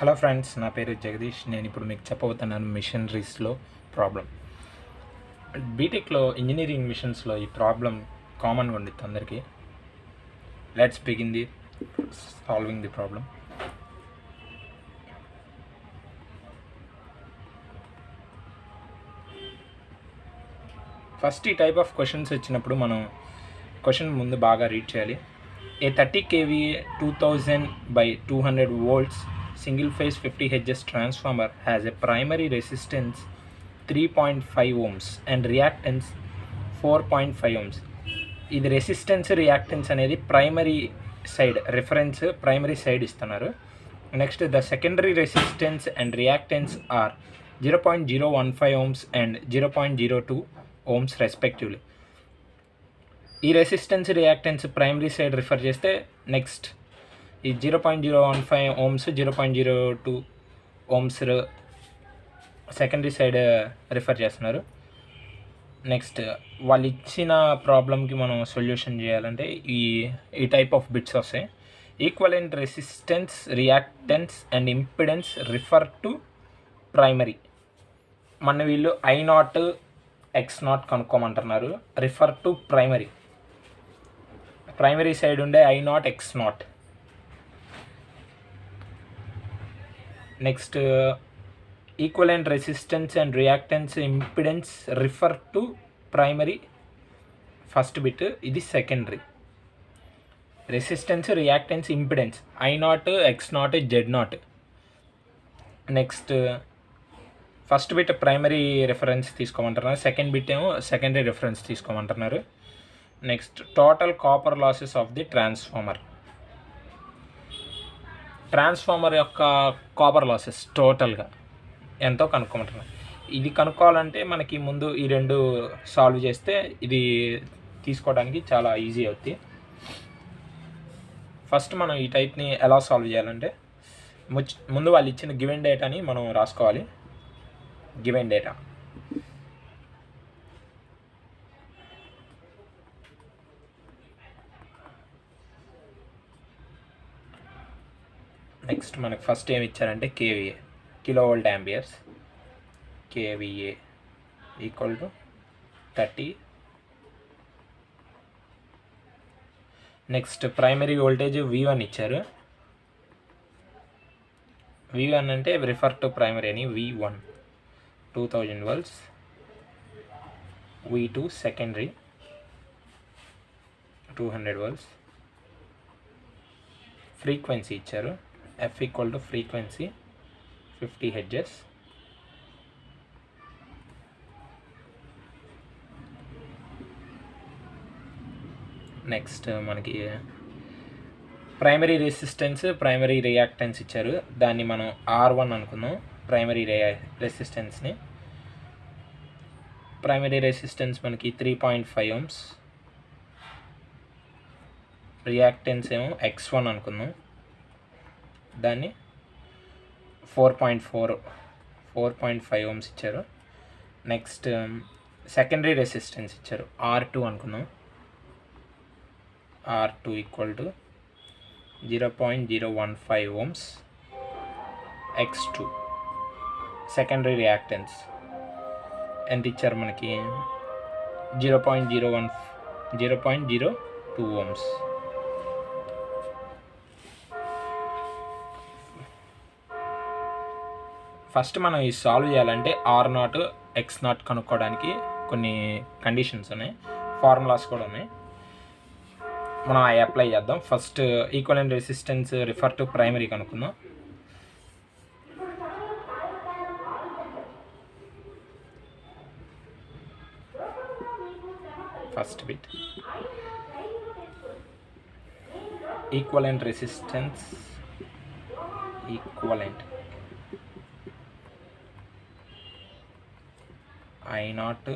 Hello friends, నా పేరు జగదీష్. నేను ఇప్పుడు మీకు చెప్పబోతున్నాను మిషనరీస్లో ప్రాబ్లం. బీటెక్లో ఇంజనీరింగ్ మిషన్స్లో ఈ ప్రాబ్లం కామన్గా ఉండిద్ది అందరికీ. Let's begin the solving the problem. First ఈ టైప్ ఆఫ్ క్వశ్చన్స్ వచ్చినప్పుడు మనం క్వశ్చన్ ముందు బాగా రీడ్ చేయాలి. ఏ 30 kVA 2000 by 200 volts single phase 50 Hz transformer has a primary resistance 3.5 ohms and reactance 4.5 ohms. ఇది రెసిస్టెన్స్ రియాక్టెన్స్ అనేది primary side reference primary side ఇస్తున్నారు. Next the secondary resistance and reactance are 0.015 ohms and 0.02 ohms respectively. ఈ resistance reactance primary side refer చేస్తే next ఈ 0.015 ohms 0.02 ohms secondary side refer చేస్తున్నారు. Next వాళ్ళు ఇచ్చిన ప్రాబ్లమ్కి మనం సొల్యూషన్ చేయాలంటే ఈ టైప్ ఆఫ్ బిట్స్ వస్తాయి. Equivalent resistance reactance and impedance refer to primary. మన వీళ్ళు I0 X0 కనుక్కోమంటున్నారు. రిఫర్ టు ప్రైమరీ సైడ్ ఉండే I0 X0. Next equivalent resistance and reactance impedance refer to primary first bit, ఇది secondary. Resistance reactance impedance I0 X0 Z0. Next first bit primary reference తీసుకోమంటున్నారు, second bit ఏమో secondary reference తీసుకోమంటున్నారు. Next total copper losses of the transformer యొక్క copper losses టోటల్గా ఎంతో కనుక్కోమంటున్నారు. ఇది కనుక్కోవాలంటే మనకి ముందు ఈ రెండు సాల్వ్ చేస్తే ఇది తీసుకోవడానికి చాలా ఈజీ అవుతుంది. ఫస్ట్ మనం ఈ టైప్ని ఎలా సాల్వ్ చేయాలంటే ముందు వాళ్ళు ఇచ్చిన గివెన్ డేటాని మనం రాసుకోవాలి. గివెన్ డేటా నెక్స్ట్ మనకు ఫస్ట్ ఏమి ఇచ్చారంటే KVA, kilo volt amperes. KVA equal to 30. Next primary voltage V1 ఇచ్చారు. V1 అంటే రిఫర్ టు ప్రైమరీ అని. V1 2000 volts. V2 secondary 200 volts. Frequency ఇచ్చారు. F equal to frequency 50 Hz. Next మనకి primary resistance primary reactance ఇచ్చారు. దాన్ని మనం R1 అనుకుందాం. Primary రెసిస్టెన్స్ని primary resistance మనకి 3.5 ohms. రియాక్టెన్స్ ఏమో X1 అనుకుందాం. దాన్ని 4.5 ohms ఇచ్చారు. నెక్స్ట్ సెకండరీ రెసిస్టెన్స్ ఇచ్చారు R2 అనుకుందాం. R2 equal to 0.015 ohms. X2 secondary reactance ఎంత ఇచ్చారు మనకి 0.02 ohms. ఫస్ట్ మనం ఈ సాల్వ్ చేయాలంటే R0 X0 కనుక్కోవడానికి కొన్ని కండిషన్స్ ఉన్నాయి, ఫార్ములాస్ కూడా ఉన్నాయి. మనం అవి అప్లై చేద్దాం. First equivalent resistance refer to primary కనుక్కుందాం. First bit equivalent resistance equivalent I0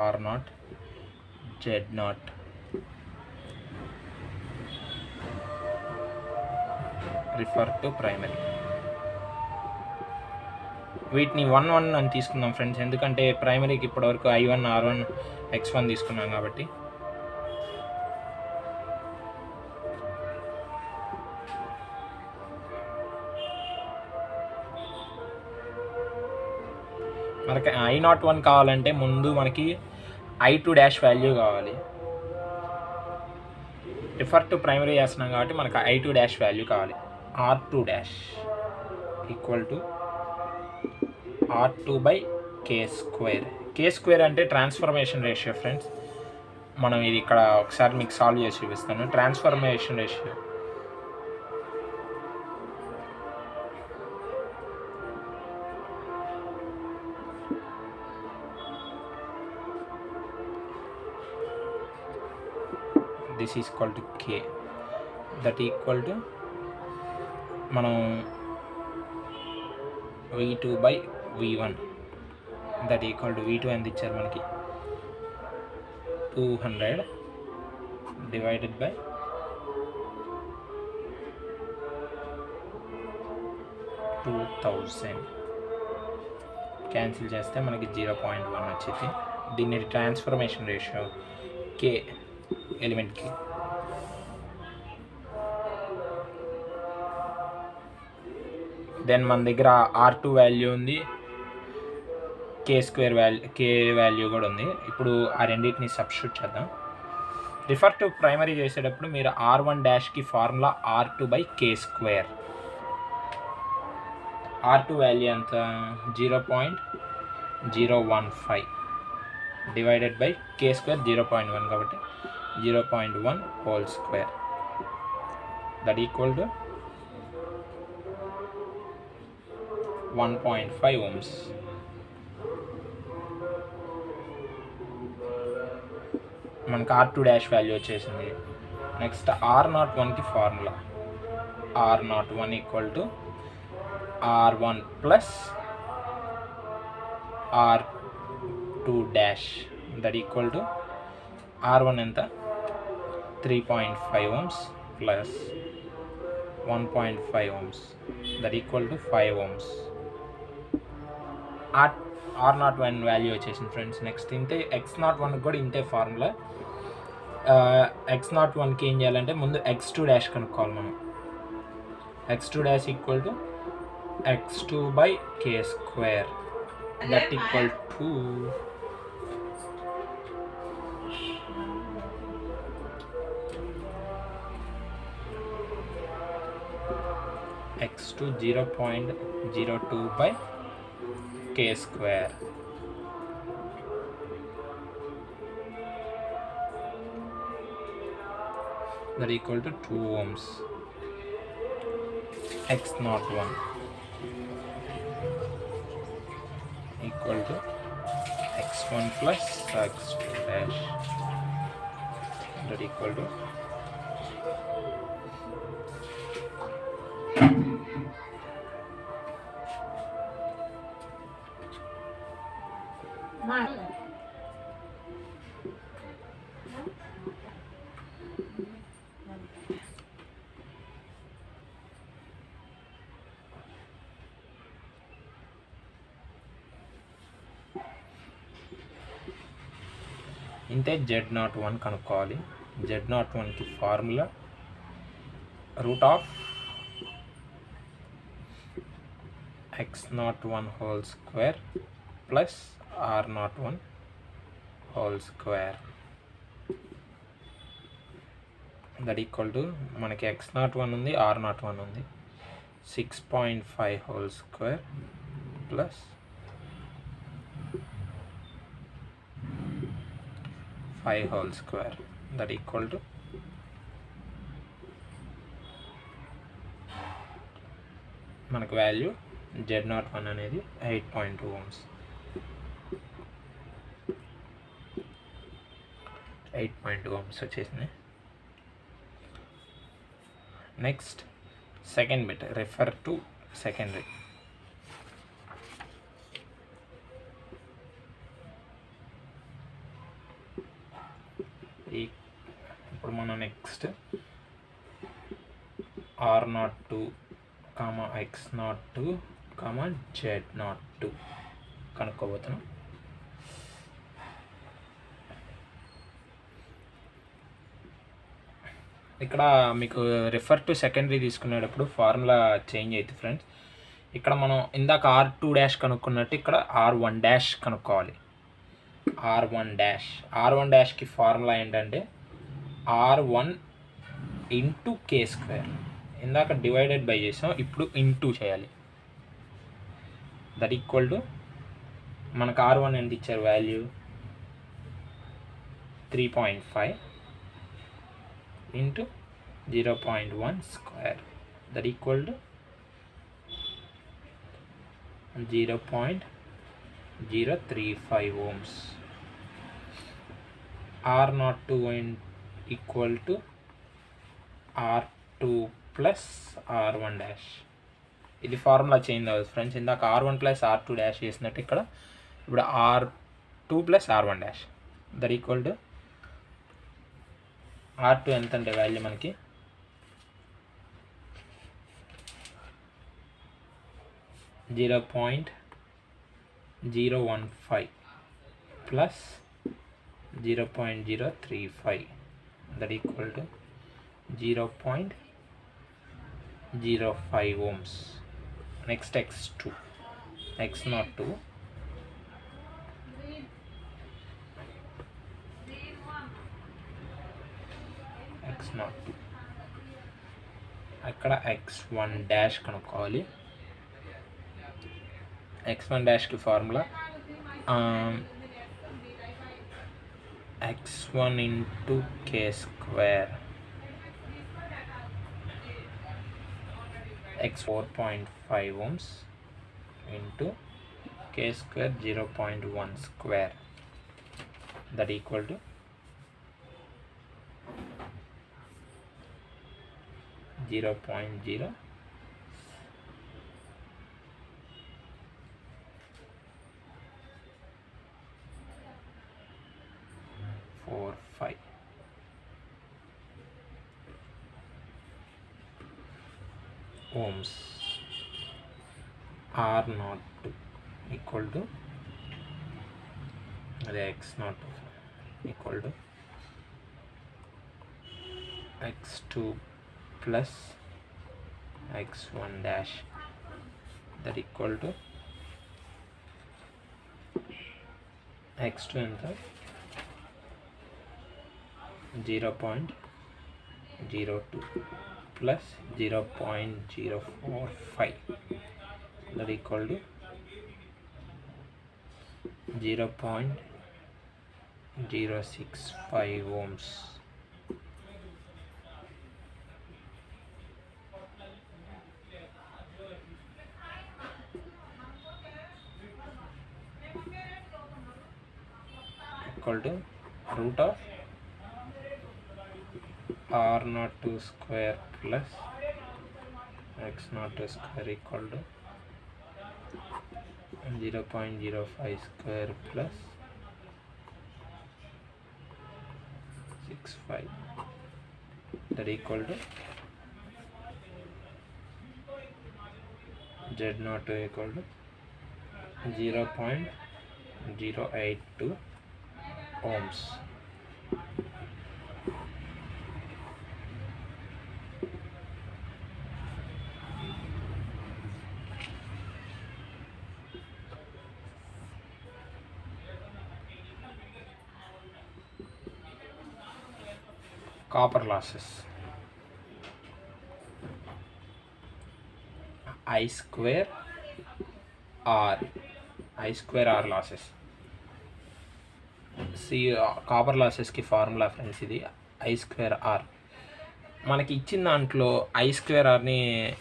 R0 Z0. Refer to primary. వీటిని 1 అని తీసుకుందాం ఫ్రెండ్స్, ఎందుకంటే ప్రైమరీకి ఇప్పటివరకు I1 R1 X1 తీసుకున్నాం కాబట్టి. మనకి I01 కావాలంటే ముందు మనకి I2 డాష్ వాల్యూ కావాలి. రిఫర్ టు ప్రైమరీ చేస్తున్నాం కాబట్టి మనకు I2 డాష్ వాల్యూ కావాలి. R2 dash equal to R2 by K square. K square అంటే ట్రాన్స్ఫర్మేషన్ రేషియో ఫ్రెండ్స్. మనం ఇది ఇక్కడ ఒకసారి మీకు సాల్వ్ చేసి చూపిస్తాను. Transformation ratio this is equal to K, that equal to మనం V2 by V1 that equal to V2 ఎంత ఇచ్చారు మనకి 200 divided by 2000 క్యాన్సిల్ చేస్తే మనకి 0.1 వచ్చింది. దీన్ని ట్రాన్స్ఫర్మేషన్ రేషియో K ఎలిమెంట్కి. దెన్ మన దగ్గర R2 వాల్యూ ఉంది, K స్క్వేర్ వాల్యూ కూడా ఉంది. ఇప్పుడు ఆ రెండింటిని సబ్స్టిట్యూట్ చేద్దాం. రిఫర్ టు ప్రైమరీ చేసేటప్పుడు మీరు R1 డాష్కి formula R2 by K square. R2 value ఎంత 0.015 డివైడెడ్ బై K స్క్వేర్ 0.1 కాబట్టి 0.1 whole square that equal to 1.5 ohms. మనకు R2 డాష్ వాల్యూ వచ్చేసింది. నెక్స్ట్ R01కి formula R01 equal to R1 plus R2 dash that equal to R1 ఎంత 3.5 ohms plus 1.5 ohms that equal to 5 ohms. R01 value వచ్చేసింది friends. Next ఇంతే X01 కూడా ఇంతే formula. X01కి ఏం చేయాలంటే ముందు X2 డాష్ కనుక్కోవాలి మనం. X2 dash equal to X2 by K square that equal to X2 0.02 by K square that equal to 2 ohms. X01 equal to X1 plus X2 dash that equal to ఇంతే Z01 కనుక్కోవాలి. Z01కి formula root of X01 whole square plus R01 whole square that equal to మనకి X01 ఉంది, R01 ఉంది. 6.5 whole square plus 5 whole square that equal to మనకు value Z01 అనేది 8.2 ohms. 8.2 ohms వచ్చేసింది. Next second bit refer to secondary. ఇప్పుడు మనం next R02, X02, Z02 కనుక్కోబోతున్నాం. ఇక్కడ మీకు రిఫర్ టు సెకండరీ తీసుకునేటప్పుడు ఫార్ములా చేంజ్ అవుతుంది ఫ్రెండ్స్. ఇక్కడ మనం ఇందాక R2 డాష్ కనుక్కున్నట్టు ఇక్కడ R1 డాష్ కనుక్కోవాలి. R1 డాష్కి ఫార్ములా ఏంటంటే R1 ఇంటూ K స్క్వేర్. ఇందాక డివైడెడ్ బై చేసాం, ఇప్పుడు ఇంటూ చేయాలి. దట్ ఈక్వల్ టు మనకు R1 ఎంత ఇచ్చారు value 3.5 into 0.1 square. That equal to 0.035 ohms. R02 equal to R2 plus R1 dash. ఇది ఫార్ములా చేంజ్ అవ్వదు ఫ్రెండ్స్. ఇందాక R1 ప్లస్ R2 డాష్ చేసినట్టు ఇక్కడ ఇప్పుడు R2 plus R1 dash. That equal to R2 ఎంత అంటే వాల్యూ మనకి 0.015 plus 0.035. that equal to 0.05 ohms. Next x2, x02, x02 అక్కడ x1 డాష్ కనుక్కోవాలి. x1 డాష్కి formula x1 into K square x 4.5 ohms into K square 0.1 square. That equal to 0.045. ohms. R0 equal to x0 equal to x2 plus x1 dash. that equal to x2 enter 0.02 plus 0.045. that equal to 0.065 ohms. equal to root of R02 square plus x02 square equal to 0.05 square plus 65. that equal to Z02 equal to 0.082 ohms. Copper losses I square R losses. Copper లాసెస్కి formula friends ఇది I²R. మనకి ఇచ్చిన దాంట్లో I²Rని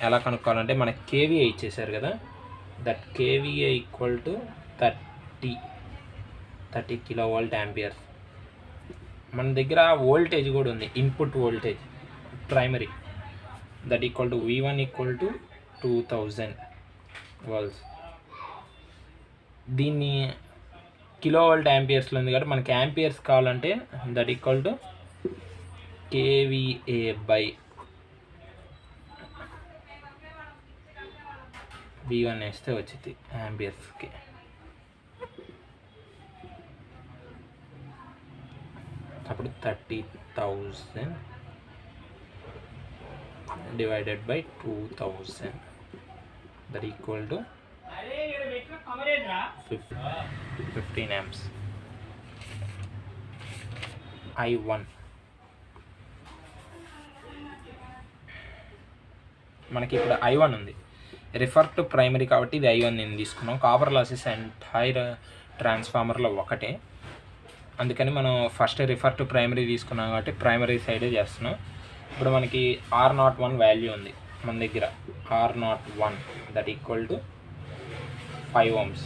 ఎలా కనుక్కోవాలంటే మనకి kVA ఇచ్చేసారు కదా, that kVA equal to 30 kilovolt amperes. మన దగ్గర వోల్టేజ్ కూడా ఉంది, input voltage primary. That equal to V1 equal to 2000 volts. దీన్ని కిలోవోల్ట్ యాంపియర్స్లో ఉంది కాబట్టి మనకి యాంపియర్స్ కావాలంటే that equal to kVA by V1 వేస్తే వచ్చింది యాంపియర్స్కి. అప్పుడు 30,000 divided by 2000 that equal to 15 amps. I1 మనకి ఇప్పుడు I1 ఉంది, రిఫర్ టు ప్రైమరీ కాబట్టి ఇది I1 నేను తీసుకున్నాం. కాపర్ లాసెస్ ఎంటైర్ ట్రాన్స్ఫార్మర్లో ఒకటే, అందుకని మనం ఫస్ట్ రిఫర్ టు ప్రైమరీ తీసుకున్నాం కాబట్టి ప్రైమరీ సైడే చేస్తున్నాం. ఇప్పుడు మనకి R01 వాల్యూ ఉంది మన దగ్గర, R01 that equal to 5 ohms.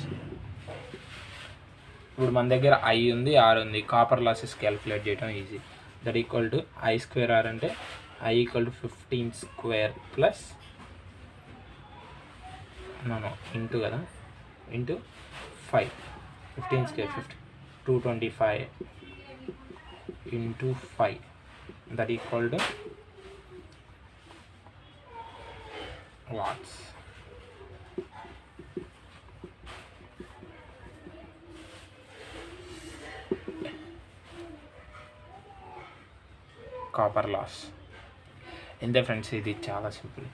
ఇప్పుడు మన దగ్గర I ఉంది, R ఉంది, కాపర్ లాసెస్ క్యాలిక్యులేట్ చేయడం easy. That equal to I²R అంటే I equal to 15 square plus into కదా, into 5, 15 square 225 into 5 that equal to watts. Copper loss ఇంతే ఫ్రెండ్స్, ఇది చాలా సింపుల్.